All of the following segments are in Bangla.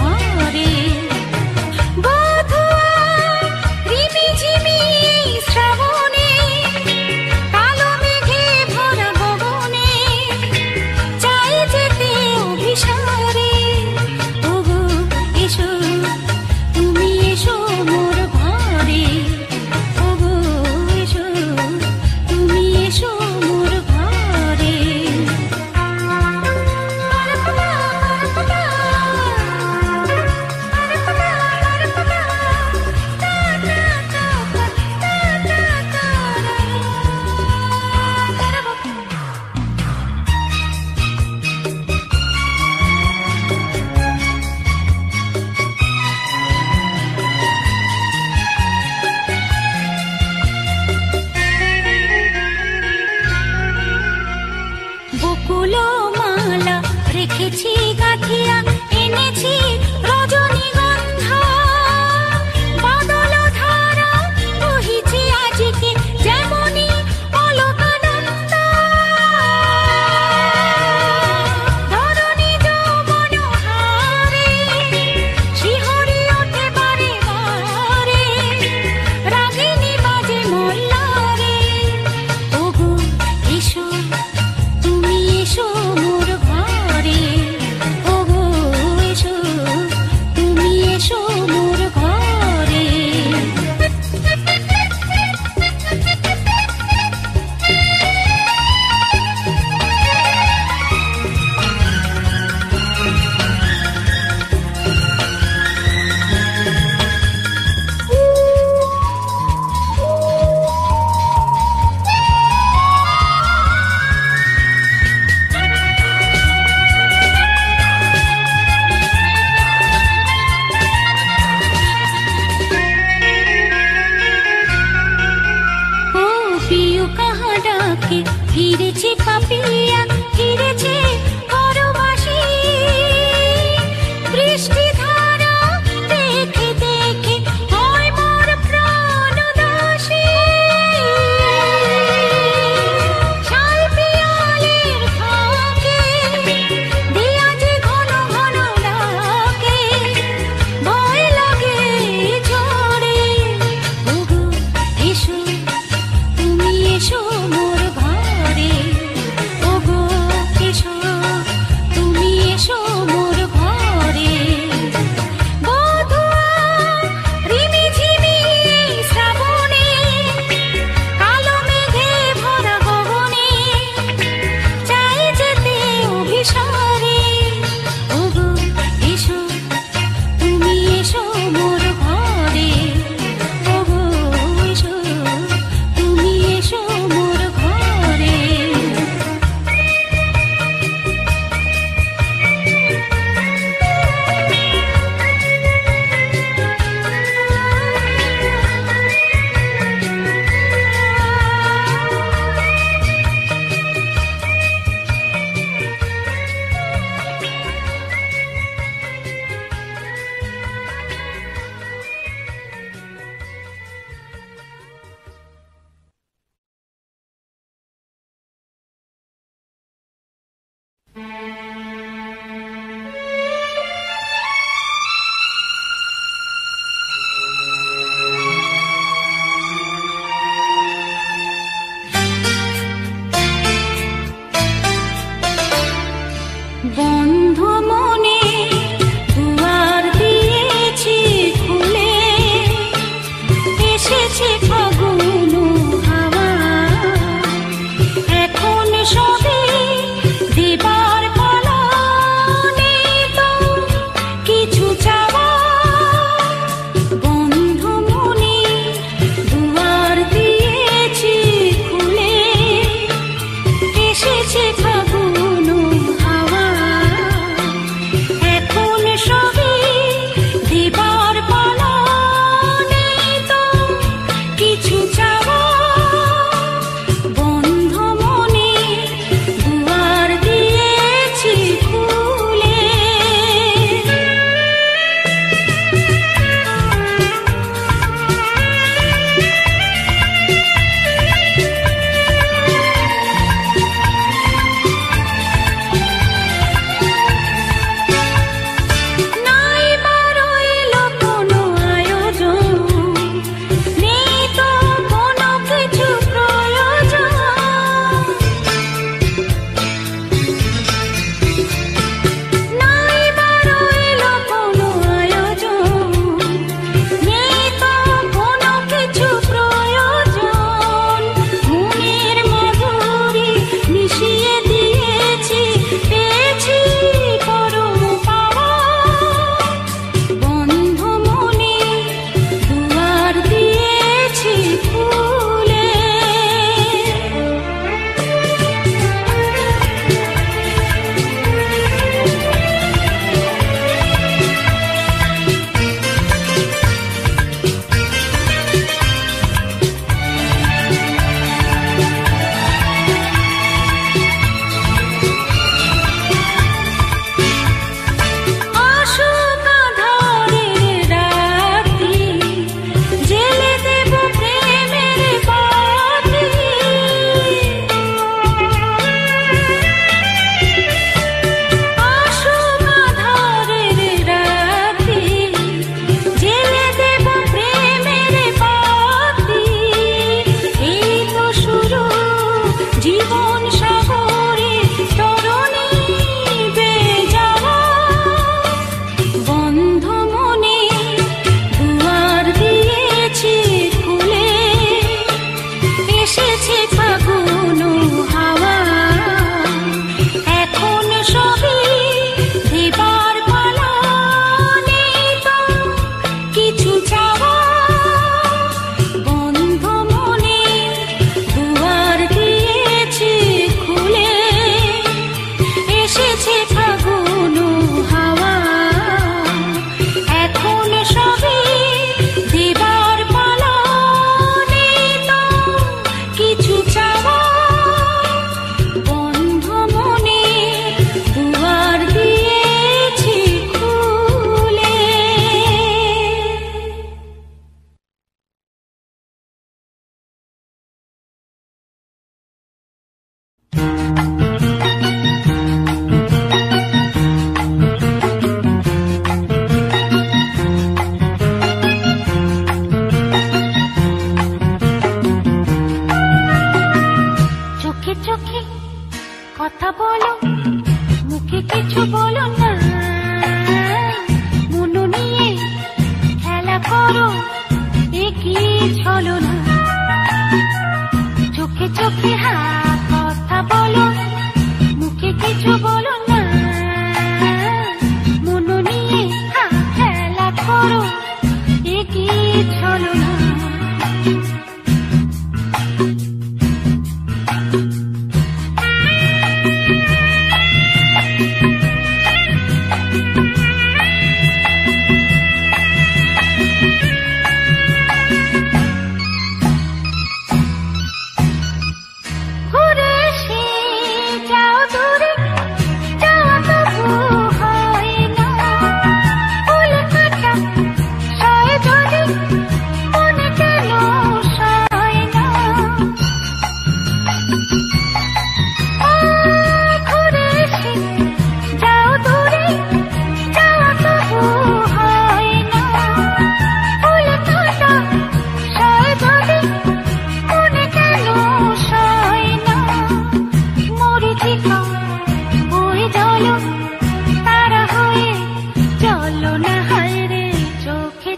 ঘরে বধুয়া রিমিঝিমি এই শ্রাবণে কালো মেঘে ভরা গগনে চাই যেতে অভিসারে ওগো এসো তুমি এসো মোর ঘরে ওগো এসো তুমি এসো মোর ঘরে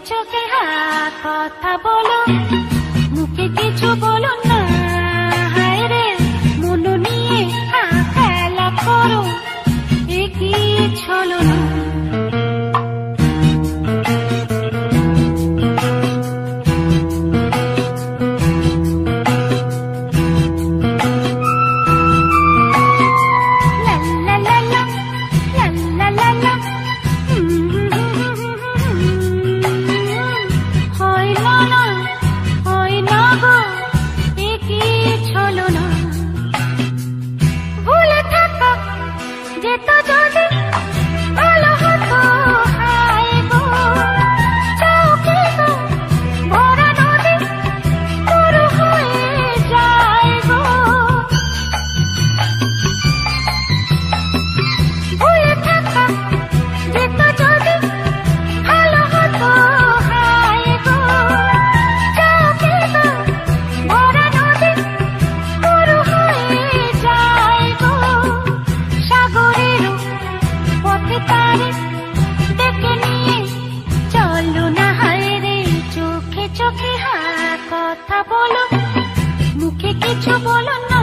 চোখে কথা বলো, মুখে কিছু বলো না। হায় রে মন নিয়ে খেলা করো, এগিয়ে চলো না। কথা বলো, মুখে কিছু বলো না।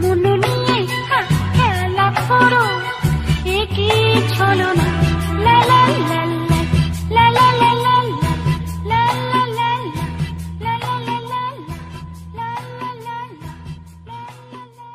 মন নিয়ে খেলা করো, এগিয়ে চলো না। লা লা লা লা লা লা লা লা লা লা লা লা লা লা লা লা লা লা।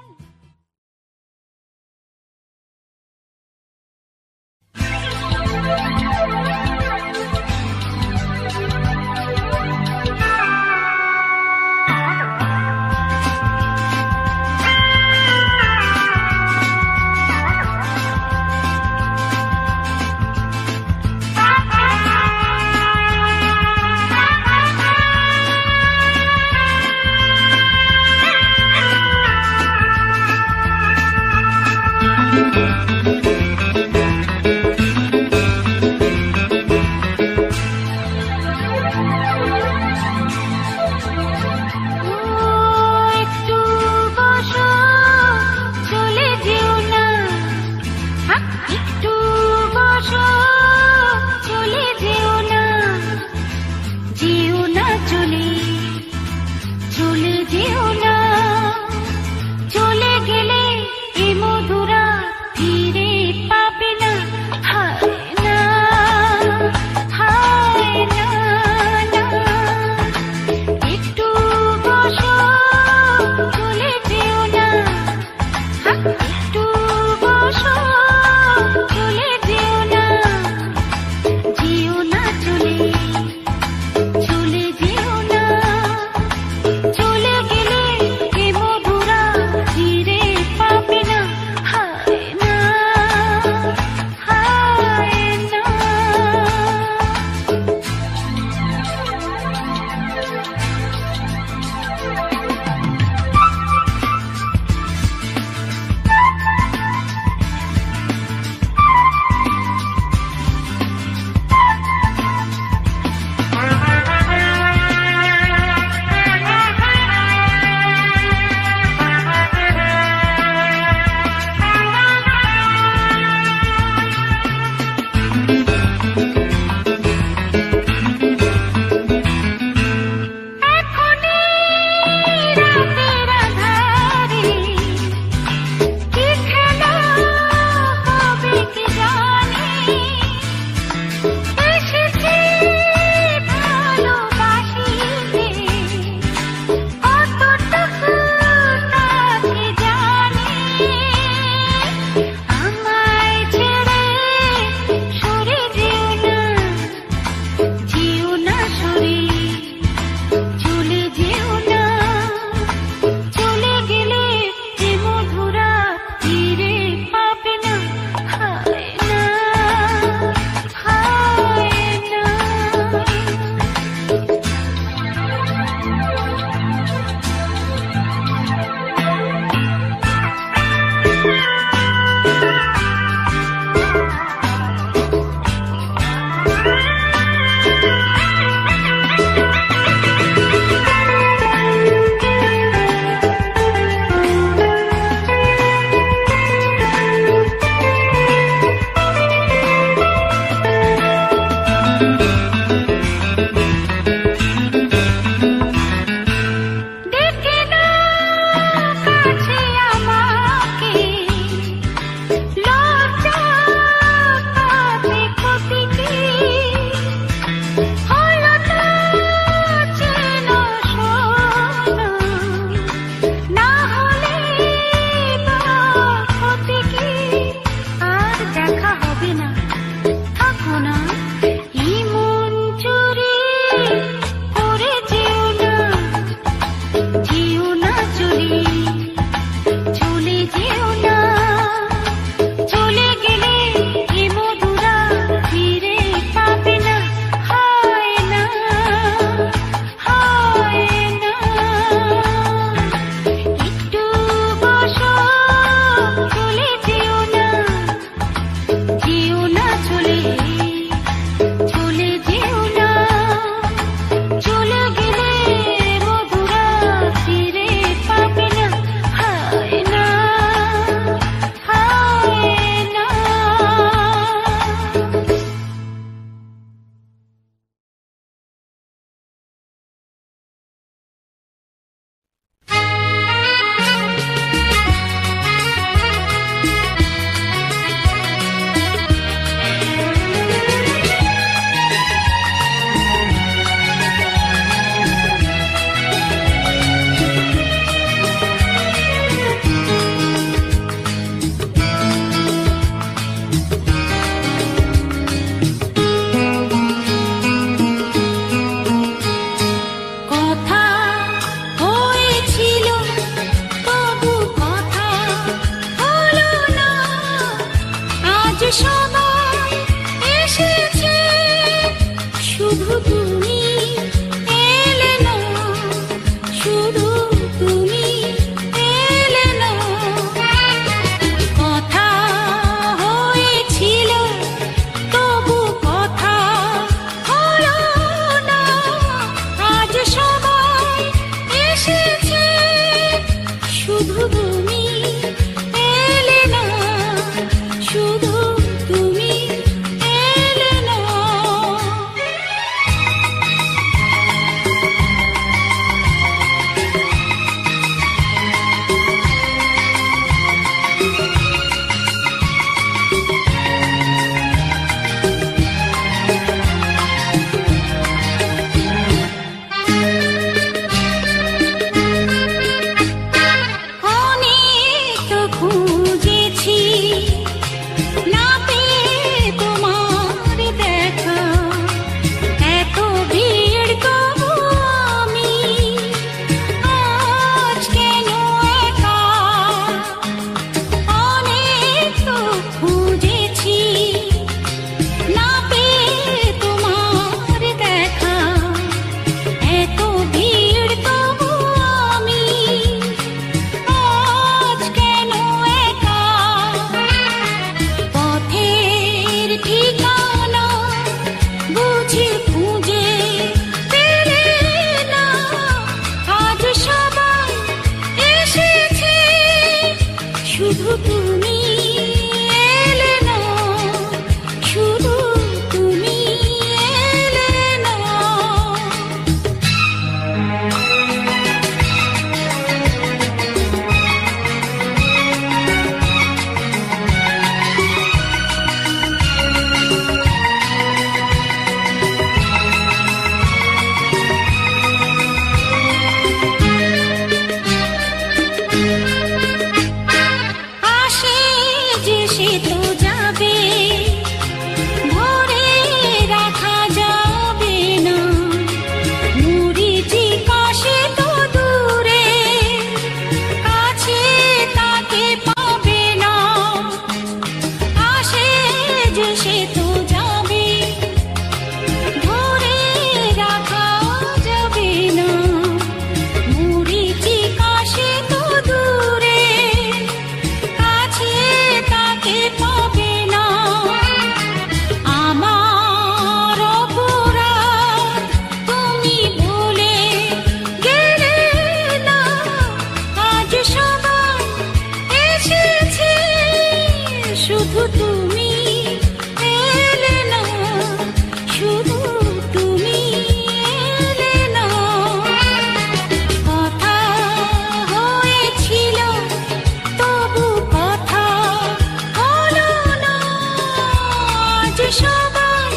সবাই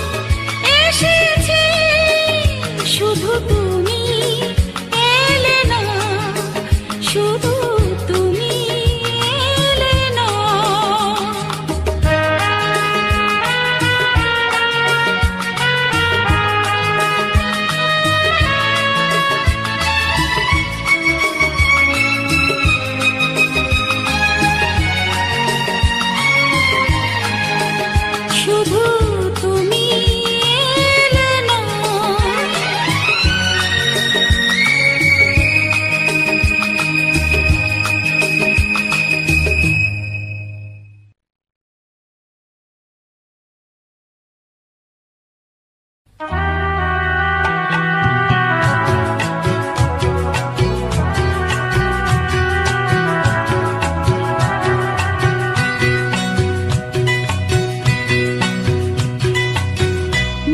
এসেছে, শুধু তুমি এলে না, শুধু তুমি এলে না। শুধু তুমি এলে না।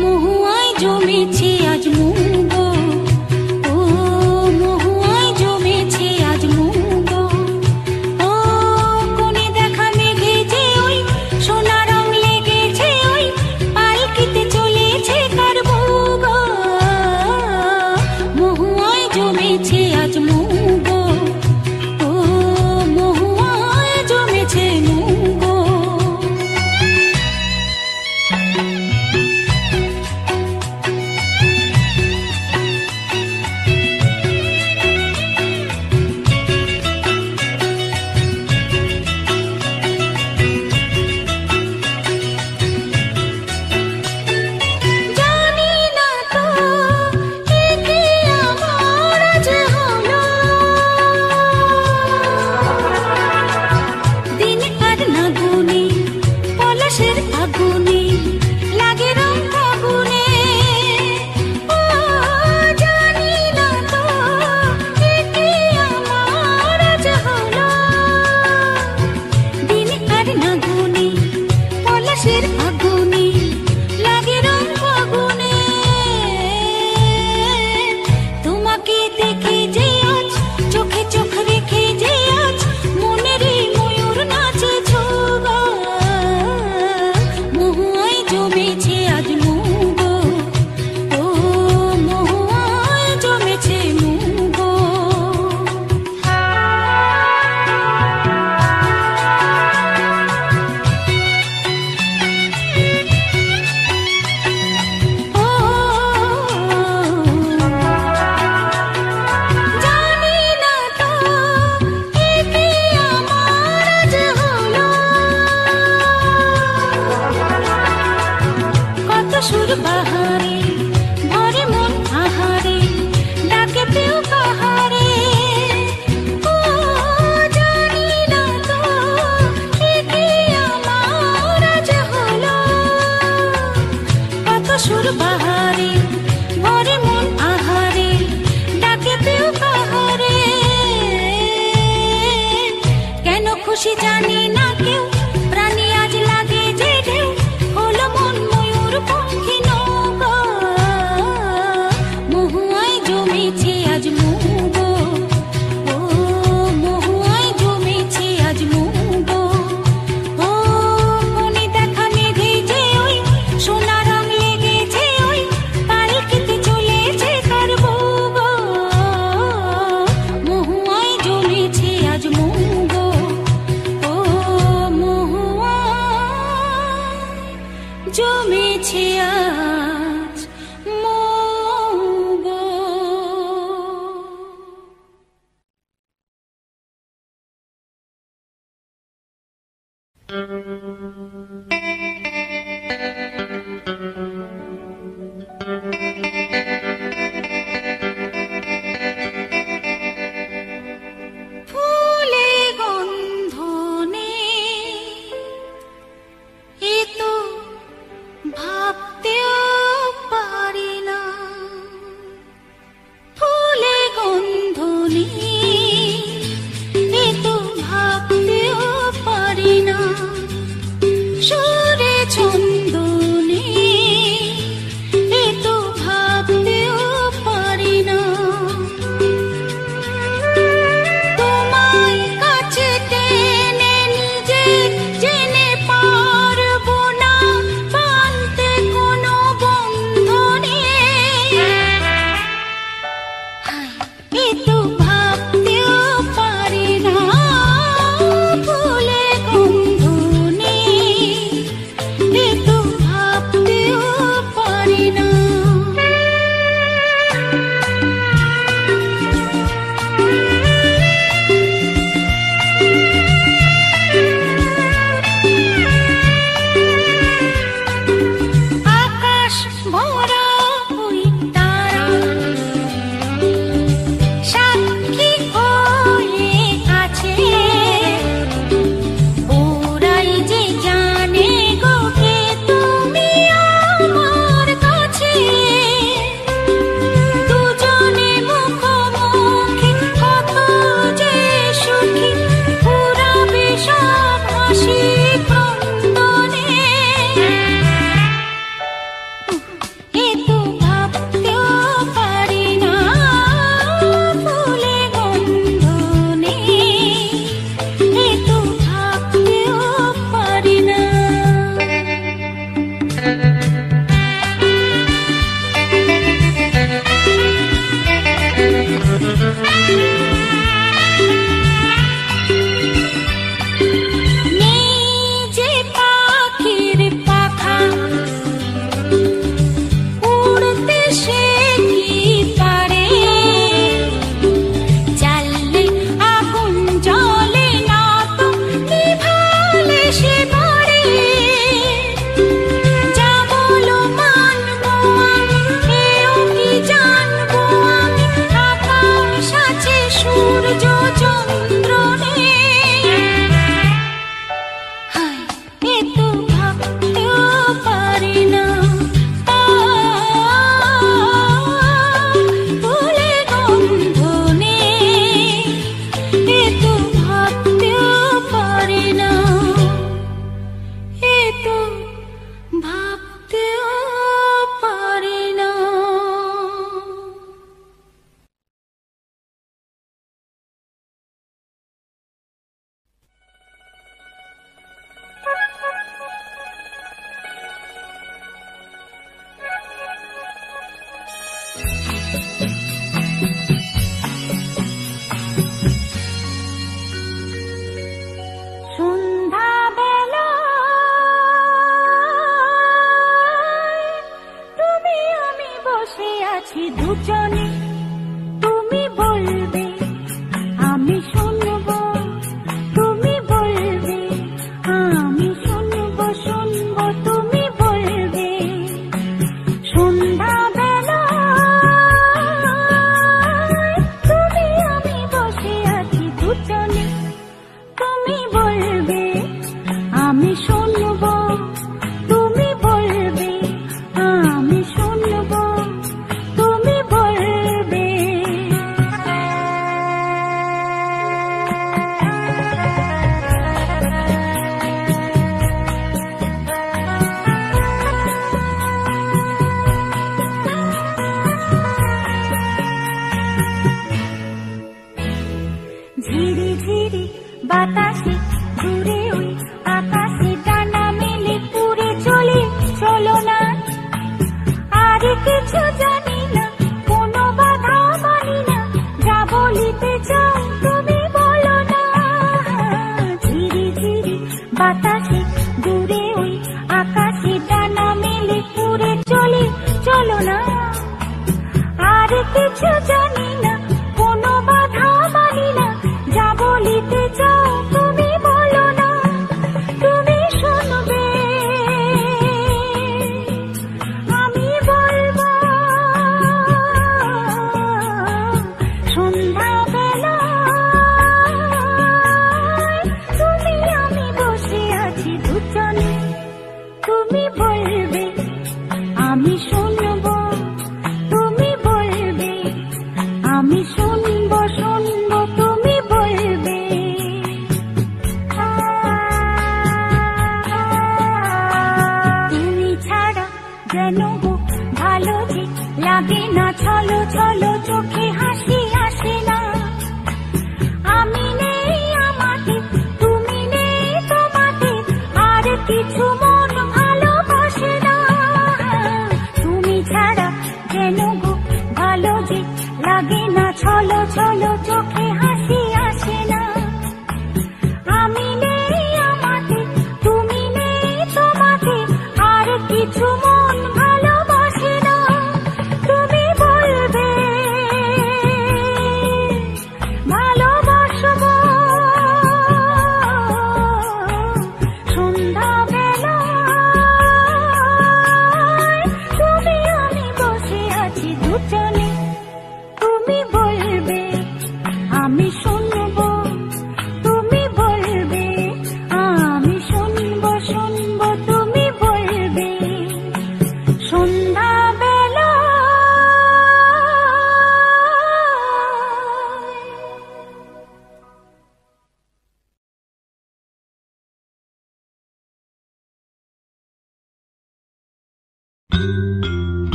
মহুয়ায় জমেছে আজ মুগো, ও মহুয়ায় জমেছে আজ মুগো, ও কোণে দেখা মেঘে যে ওই সোনা রং লেগেছে, ওই পালকিতে চলেছে কার ভোগো। মহুয়ায় জমেছে আজ মুগো, ও মহুয়ায় জমেছে মুগো। জানি না তো এ কি আমার আজ হলো, দিন আর না গুনে পলাশের আগুনে লাগে রং ফাগুনে। ও জানি না তো এ কি আমার আজ হলো, দিন আর না গুনে পলাশের আগুনে লাগে রং ফাগুনে। তোমাকে দেখে যে আজ চোখে চোখ রেখে যে আজ মনের এই ময়ূর নাচে ছোগো। মহুয়ায় জমেছে আজ মুগো, ও মহুয়ায় জমেছে মুগো। ও জানি না তো এ কি আমার আজ হলো, কত সুর বাহারে ভরে মন আহারে ডাকে পেও কাহারে। ও জানি না তো এ কি আমার আজ হলো, কত সুর বাহারে ভরে মন আহারে ডাকে পেও কাহারে। কেন খুশি জানি না কেউ, প্রাণী আজ লাগে যে ঢেউ, হলো মন ময়ূর পঙ্খী নৌকো। মহুয়ায় জমেছে আজ মুগো, ও মহুয়ায় জমেছে আজ মুগো, ও কোণে দেখা মেঘে যে ওই সোনা রং লেগেছে, ওই পালকিতে চলেছে কার ভোগো। মহুয়ায় জমেছে আজ মুগো, ও মহুয়ায় জমেছে আজ মুগো। ফুলে গন্ধ নেই এ তো ভাবতেও পারি না, ফুলে গন্ধ নেই এ তো ভাবতেও পারি না, সুরে ছন্দ নেই এ তো ভাবতেও পারি না। তোমায় কাছে টেনে নিজে জেনে পারবো না, পান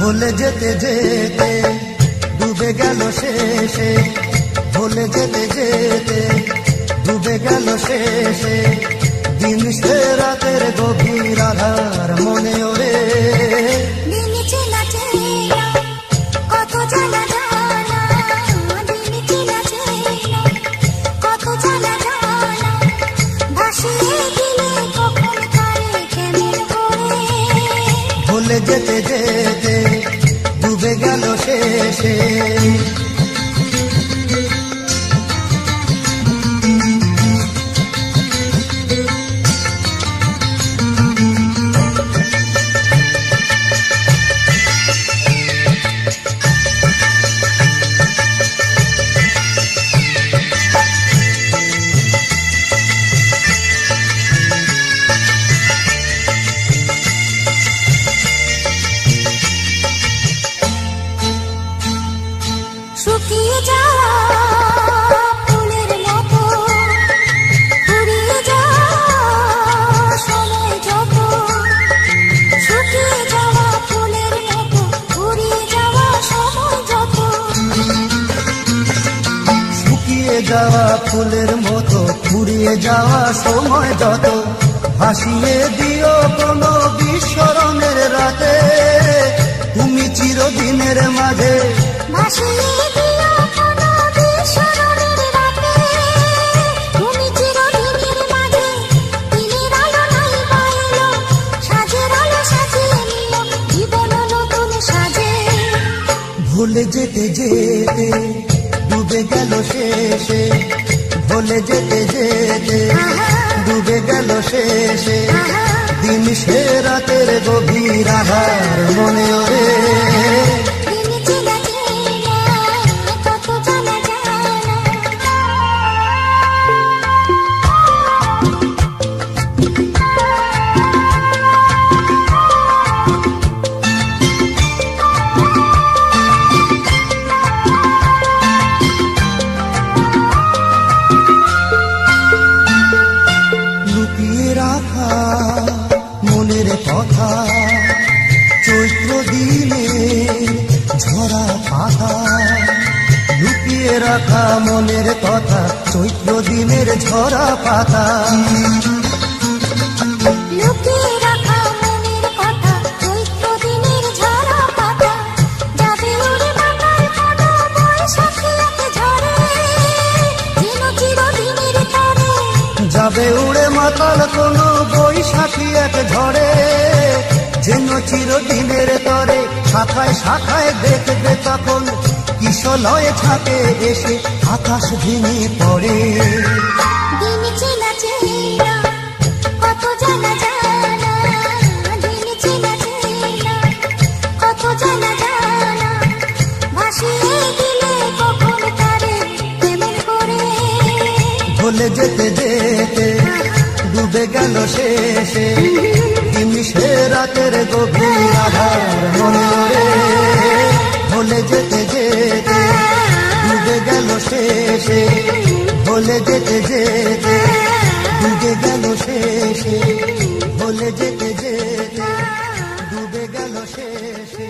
ভুলে যেতে যেতে ডুবে গেল শেষে, ভুলে যেতে যেতে ডুবে গেল শেষে, দিন সে রাতের গভীর আধার মনে ওরে। দিন চেনা চেনা কত জানা জানা, দিন চেনা চেনা কত জানা জানা, ভাসিয়ে দিলে কখন কারে কেমন করে। ভুলে যেতে যেতে ডুবে গেল শেষে। শুকিয়ে যাওয়া ফুলের মতো ফুরিয়ে যাওয়া সময় যত, শুকিয়ে যাওয়া ফুলের মতো ফুরিয়ে যাওয়া সময় যত। শুকিয়ে যাওয়া ফুলের মতো ফুরিয়ে যাওয়া সময় যত, ভাসিয়ে দিও কোনো বিস্মরণের রাতে, তুমি চিরদিনের মাঝে ভাসিয়ে দিও কোনো বিস্মরণের রাতে, তুমি চিরদিনের মাঝে। দিনের আলো নাই বাইলো, সাজের আলো সাজিয়ে নিও জীবন নতুন সাজে। ভুলে যেতে যেতে ডুবে গেল শেষে, ভুলে যেতে যেতে ডুবে গেল শেষে, দিন সে রাতের গভীর আধার মনে ওরে। দিন চেনা চেনা কত জানা জানা, লুকিয়ে রাখা মনের কথা, চৈত্র দিনে ঝরা পাতা, লুকিয়ে রাখা মনের কথা, চৈত্র দিনের ঝরা পাতা। লুকিয়ে রাখা মনের কথা, চৈত্র দিনের ঝরা পাতা, যাবে উড়ে মাথার কোনো বৈশাখী এক ঝড়ে, যেন চিরদিনের তরে। যাবে উড়ে মাতাল কোনো বৈশাখী এক ঝড়ে, যেন চিরদিনের তরে। শাখায় শাখায় দেখবে তখন কিশলয়ে ছাপে এসে আকাশ ভেঙে পড়ে। দিন চেনা চেনা কত জানা জানা, দিন চেনা চেনা কত জানা জানা, ভাসিয়ে দিলে কখন কারে কেমন করে। ভুলে যেতে যেতে ডুবে গেল শেষে, দিন সে রাতের গভীর আধার মনে ওরে। ভুলে যেতে যেতে ডুবে গেল শেষে, ভুলে যেতে যেতে ডুবে গেল শেষে, ভুলে যেতে যেতে ডুবে গেল শেষে।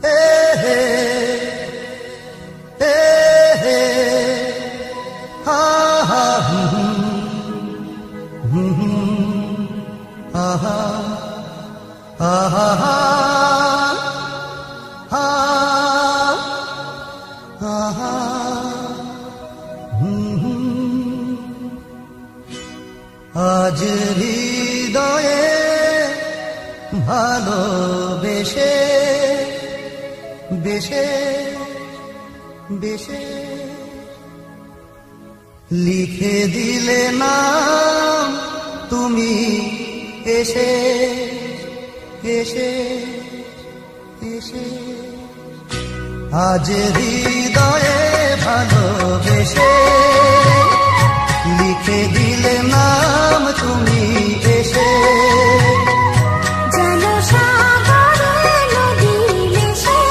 হে হে হে হে হা হা আহা আহা আহা আজ হৃদয়ে ভালোবেসে বেশে বেশে লিখে দিলে নাম তুমি এসে এসে এসে। আজ হৃদয়ে ভালোবেসে লিখে দিলে নাম তুমি এসে। জানো সাগরে নদী মিশে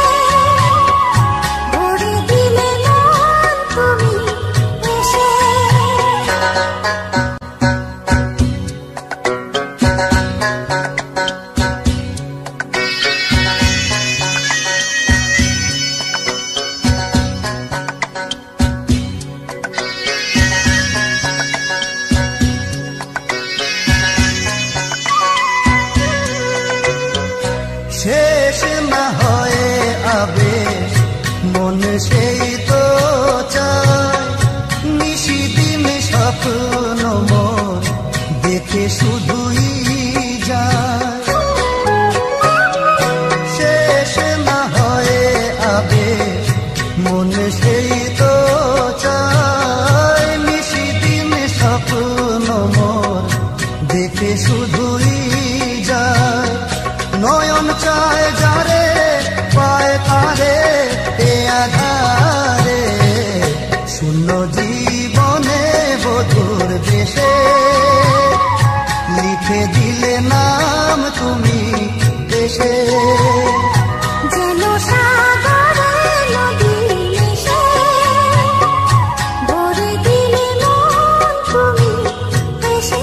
ভরে দিলে মন তুমি এসে। শুধুই যায়, শেষ না হয় আবেশ মনে সেই তো চায়, নিশি দিন স্বপ্ন মোর দেখে শুধুই যায়, নয়ন চায় যারে পায় তারে এ আধারে, শূন্য জীবনে বধুর বেশে লিখে দিলে নাম তুমি দেশে, যেন সাগরে নদী মিশে ভরে দিলে মন তুমি হেসে।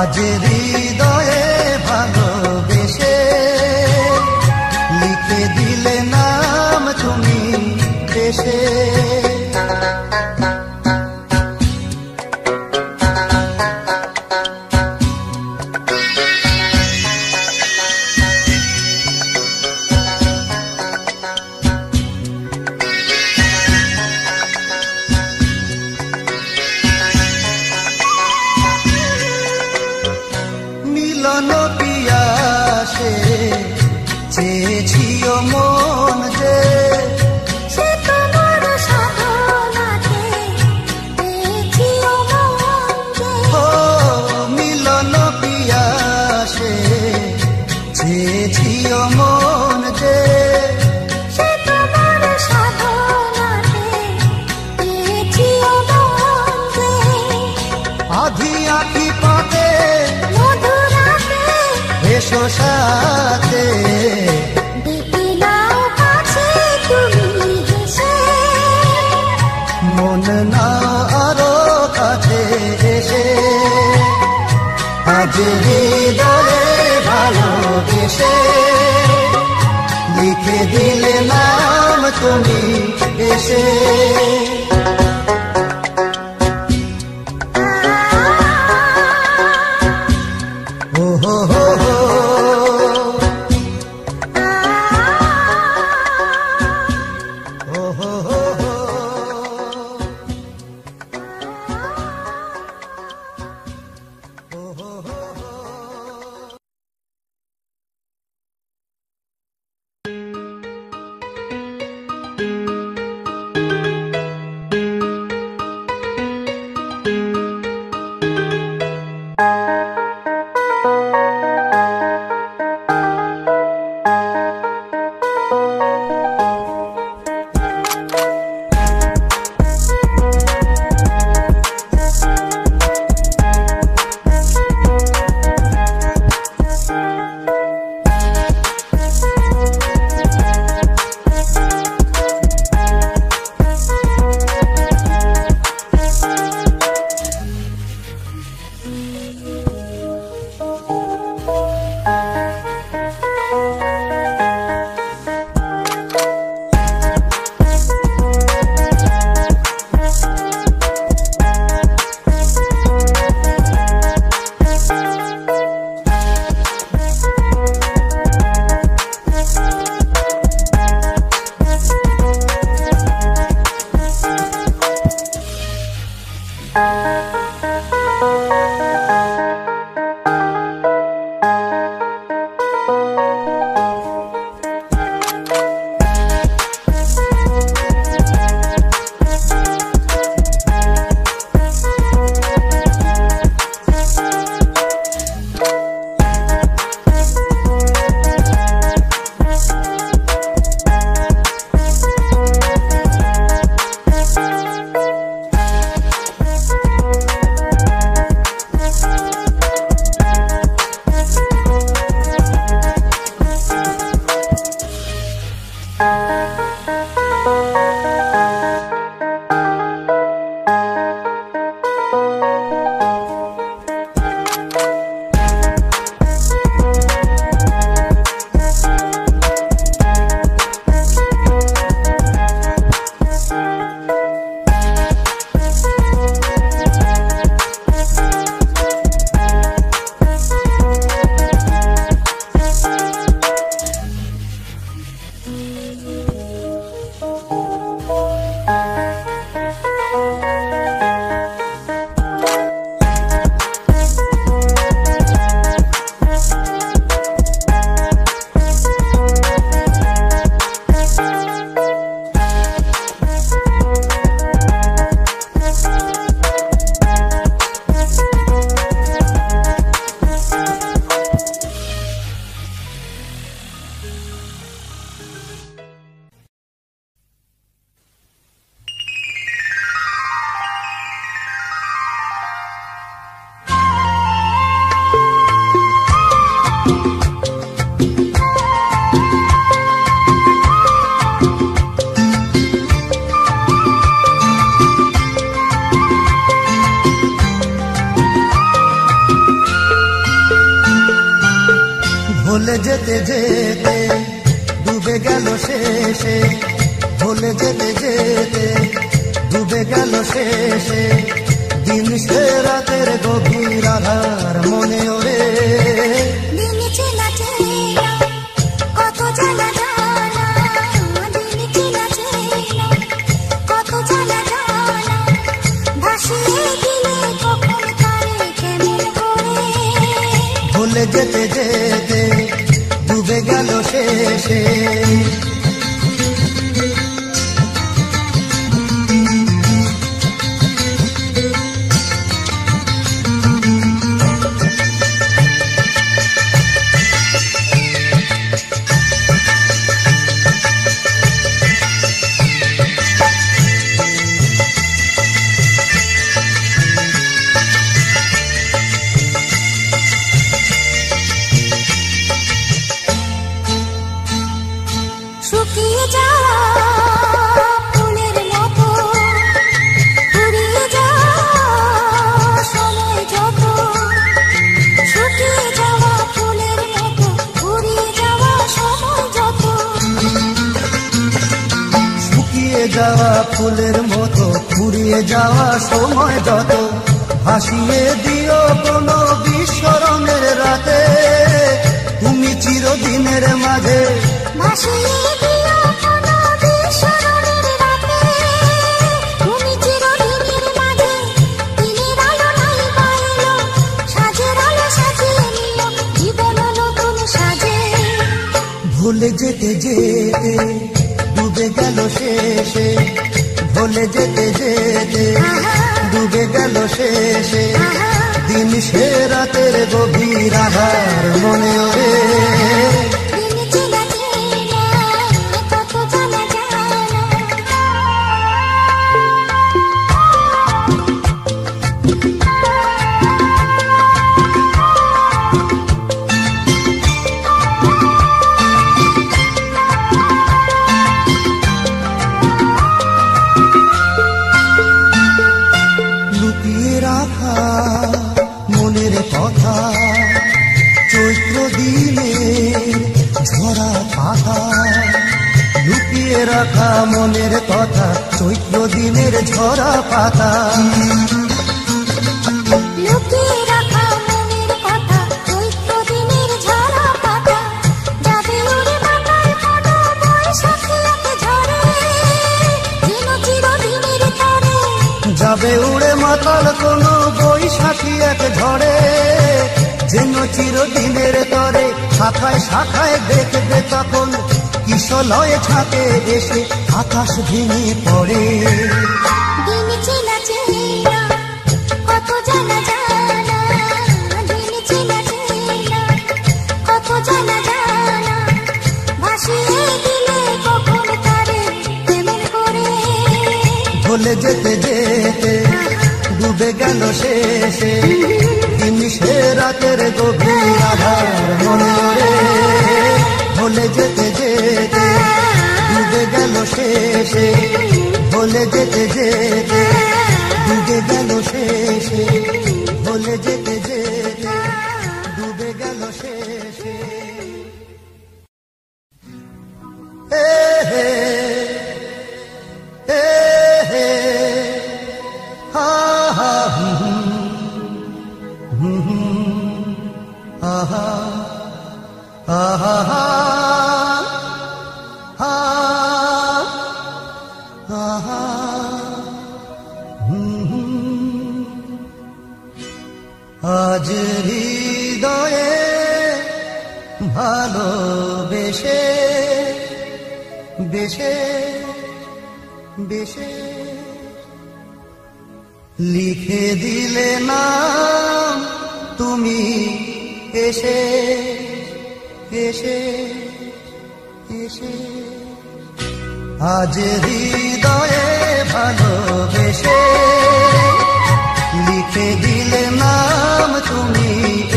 আজ হৃদয়ে ভালোবেসে লিখে দিলে নাম তুমি দেশে, মিলন পিয়াসে চেয়েছিও মন যে, সে তোমার সাধনাতে পেয়েছিও মন যে, ও মিলন পিয়াসে চেয়েছিও মন যে, সে তোমার সাধনাতে পেয়েছিও মন যে, আধি আঁখি পাতে মধুরাতে এসো সাথে, ডেকে নাও কাছে তুমি হেসে, মন নাও আরো কাছে এসে, আজ হৃদয়ে ভালোবেসে লিখে দিলে নাম তুমি এসে। ও হো হো হো, ও হো হো হো, ও হো হো হো। ভুলে যেতে যেতে ডুবে গেল শেষে, ভুলে যেতে যেতে ডুবে গেল শেষে, দিন সে রাতের গভীর আধার মনে ওরে। দিন চেনা চেনা কত জানা জানা, দিন চেনা চেনা কত জানা জানা, ভাসিয়ে দিলে কখন তারে কেমন করে। ভুলে যেতে যেতে ডুবে গেল শেষে। শুকিয়ে যাওয়া ফুলের মতো, ফুরিয়ে যাওয়া সময় যত, শুকিয়ে যাওয়া ফুলের মতো, ফুরিয়ে যাওয়া সময় যত। শুকিয়ে যাওয়া ফুলের মতো ফুরিয়ে যাওয়া সময় যত, ভাসিয়ে দিও কোনো বিস্মরণের রাতে, তুমি চিরদিনের মাঝে ভাসিয়ে দিও কোনো বিস্মরণের রাতে, তুমি চিরদিনের মাঝে। দিনের আলো নাই বাইলো, সাজের আলো সাজিয়ে নিও জীবন নতুন সাজে। ভুলে যেতে যেতে ডুবে গেল শেষে, ভুলে যেতে যেতে ডুবে গেল শেষে, দিন সে রাতের গভীর আধার মনে ওরে। দিন চেনা চেনা কত জানা জানা। লুকিয়ে রাখা মনের কথা, চৈত্র দিনের ঝরা পাতা, লুকিয়ে রাখা মনের কথা, চৈত্র দিনের ঝরা পাতা। লুকিয়ে রাখা মনের কথা, চৈত্র দিনের ঝরা পাতা, যাবে উড়ে মাথায় কোনো বৈশাখী এক ঝড়ে, যেন চিরদিনের তরে। যাবে উড়ে মাতাল কোনো বৈশাখী এক ঝড়ে, যেন চিরদিনের তরে। শাখায় শাখায় দেখবে তখন কিশলয়ে ছাকে এসে আকাশ ভেঙে পড়ে। দিন চেনা চেনা কত জানা জানা, দিন চেনা চেনা কত জানা জানা, ভাসিয়ে দিলে কখন তারে কেমন করে। ভুলে যেতে যেতে ডুবে গেল শেষে, দিন সে রাতের গভীর আধার মনে ওরে। ভুলে যেতে যেতে ডুবে গেল শেষে, ভুলে যেতে যেতে ডুবে গেল শেষে, ভুলে যেতে যেতে ডুবে গেল শেষে। হে হে হে হে হা হা আহা আহা আহা আজ হৃদয়ে ভালোবেসে বেশে বেশে লিখে দিলে নাম তুমি এসে এসে এসে। আজ হৃদয়ে ভালোবেসে লিখে দিলে নাম তুমি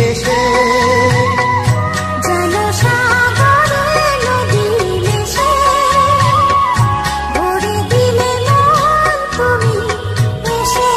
এসে। জলসাগরে নদী মিশে ভরে দিলে মন তুমি এসে।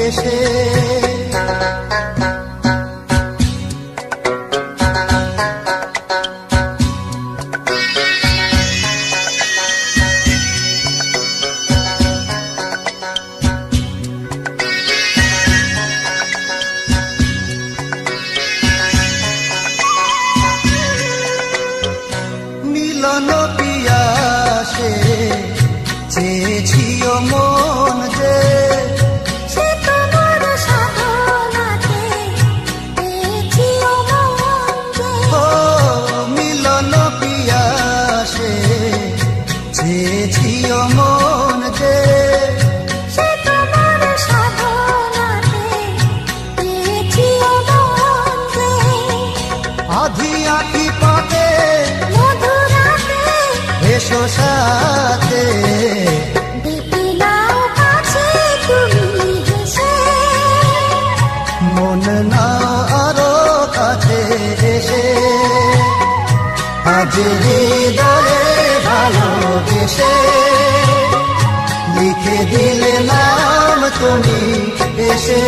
এসে। মিলন পিয়াসে চেয়েছিও মন যে, সে তোমার সাধনাতে পেয়েছিও মন যে। ও মিলন পিয়াসে চেয়েছিও মন যে, সে তোমার সাধনাতে পেয়েছিও মন যে। আধি আঁখি পাতে মধুরাতে এসো সাথে, দেখিলাও কাছে তুমি হেসে। মন না আরো কাছে এসে, আজ হৃদয়ে ভালোবেসে লিখে দিলে নাম তুমি এসে।